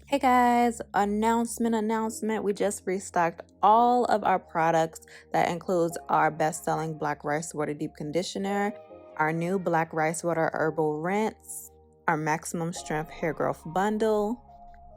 Hey guys, announcement. We just restocked all of our products. That includes our best-selling Black Rice Water Deep Conditioner, our new Black Rice Water Herbal Rinse, our Maximum Strength Hair Growth Bundle,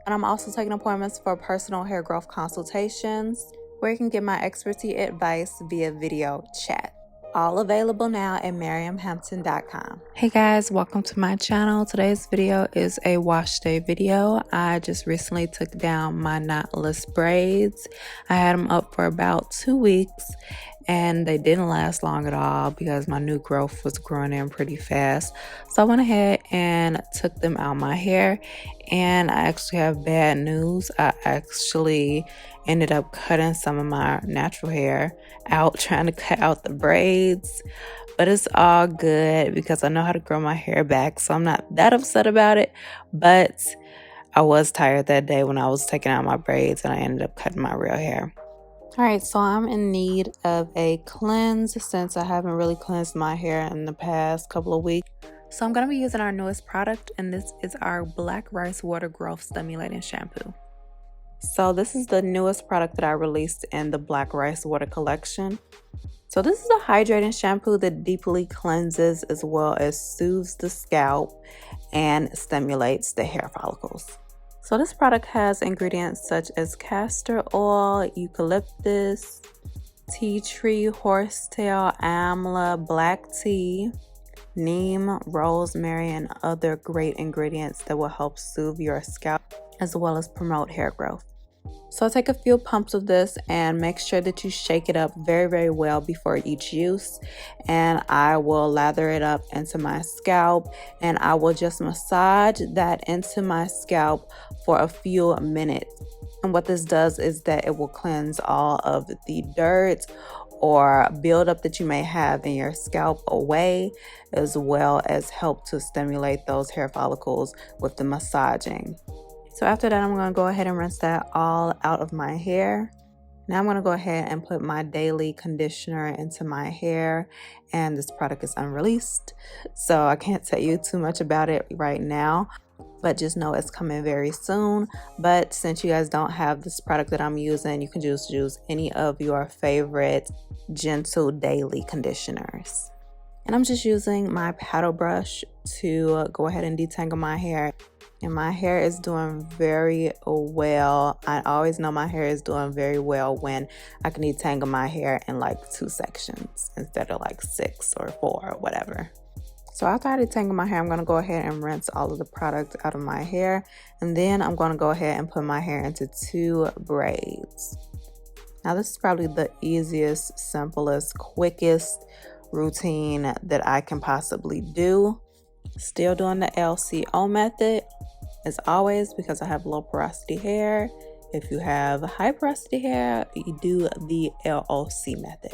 and I'm also taking appointments for personal hair growth consultations where you can get my expertise advice via video chat. All available now at miriamhampton.com. Hey guys, welcome to my channel. Today's video is a wash day video. I just recently took down my knotless braids. I had them up for about 2 weeks and they didn't last long at all because my new growth was growing in pretty fast. So I went ahead and took them out my hair, and I actually have bad news. I actually ended up cutting some of my natural hair out, trying to cut out the braids, but it's all good because I know how to grow my hair back, so I'm not that upset about it. But I was tired that day when I was taking out my braids and I ended up cutting my real hair. All right, so I'm in need of a cleanse since I haven't really cleansed my hair in the past couple of weeks. So I'm going to be using our newest product, and this is our Black Rice Water Growth Stimulating Shampoo. So this is the newest product that I released in the Black Rice Water collection. So this is a hydrating shampoo that deeply cleanses as well as soothes the scalp and stimulates the hair follicles. So this product has ingredients such as castor oil, eucalyptus, tea tree, horsetail, amla, black tea, neem, rosemary, and other great ingredients that will help soothe your scalp as well as promote hair growth. So I take a few pumps of this and make sure that you shake it up very well before each use, and I will lather it up into my scalp and I will just massage that into my scalp for a few minutes. And what this does is that it will cleanse all of the dirt or buildup that you may have in your scalp away, as well as help to stimulate those hair follicles with the massaging. So after that, I'm going to go ahead and rinse that all out of my hair. Now I'm going to go ahead and put my daily conditioner into my hair, and this product is unreleased, so I can't tell you too much about it right now, but just know it's coming very soon. But since you guys don't have this product that I'm using, you can just use any of your favorite gentle daily conditioners. And I'm just using my paddle brush to go ahead and detangle my hair. And my hair is doing very well. I always know my hair is doing very well when I can detangle my hair in like 2 sections instead of like 6 or 4 or whatever. So after I detangle my hair, I'm going to go ahead and rinse all of the product out of my hair. And then I'm going to go ahead and put my hair into 2 braids. Now this is probably the easiest, simplest, quickest routine that I can possibly do. Still doing the LCO method as always because I have low porosity hair. If you have high porosity hair, you do the LOC method.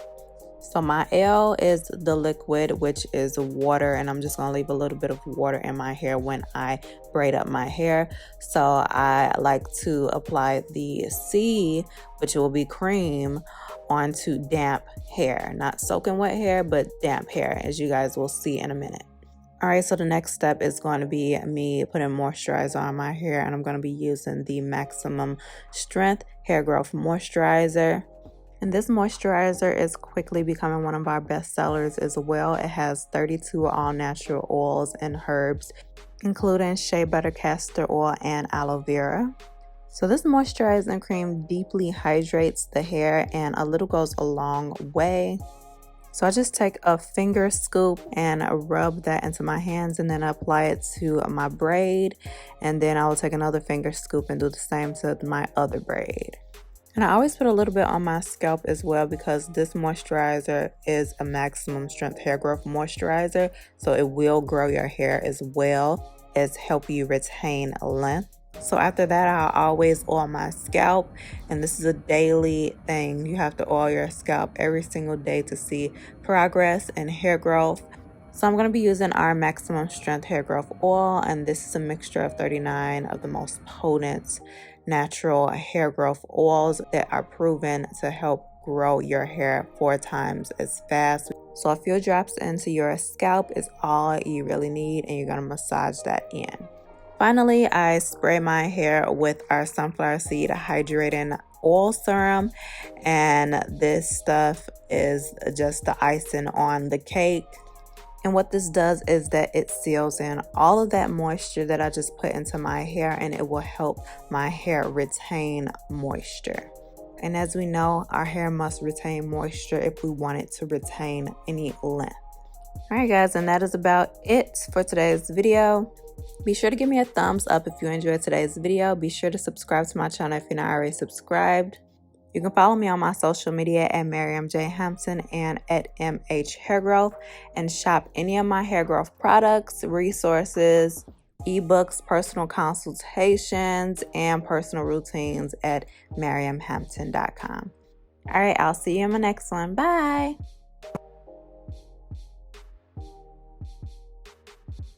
So my L is the liquid, which is water, and I'm just going to leave a little bit of water in my hair when I braid up my hair. So I like to apply the C, which will be cream, onto damp hair. Not soaking wet hair, but damp hair, as you guys will see in a minute. All right, so the next step is going to be me putting moisturizer on my hair, and I'm going to be using the Maximum Strength Hair Growth Moisturizer. And this moisturizer is quickly becoming one of our best sellers as well. It has 32 all-natural oils and herbs, including shea butter, castor oil, and aloe vera. So this moisturizing cream deeply hydrates the hair, and a little goes a long way. So I just take a finger scoop and rub that into my hands, and then apply it to my braid. And then I will take another finger scoop and do the same to my other braid. And I always put a little bit on my scalp as well because this moisturizer is a maximum strength hair growth moisturizer. So it will grow your hair as well as help you retain length. So after that, I'll always oil my scalp, and this is a daily thing. You have to oil your scalp every single day to see progress and hair growth. So I'm going to be using our Maximum Strength Hair Growth Oil, and this is a mixture of 39 of the most potent natural hair growth oils that are proven to help grow your hair 4 times as fast. So a few drops into your scalp is all you really need, and you're going to massage that in. Finally, I spray my hair with our sunflower seed hydrating oil serum, and this stuff is just the icing on the cake. And what this does is that it seals in all of that moisture that I just put into my hair, and it will help my hair retain moisture. And as we know, our hair must retain moisture if we want it to retain any length. Alright guys, and that is about it for today's video. Be sure to give me a thumbs up if you enjoyed today's video. Be sure to subscribe to my channel if you're not already subscribed. You can follow me on my social media at Miriam J. Hampton and at MH Hair Growth, and shop any of my hair growth products, resources, ebooks, personal consultations, and personal routines at miriamhampton.com. Alright, I'll see you in my next one. Bye!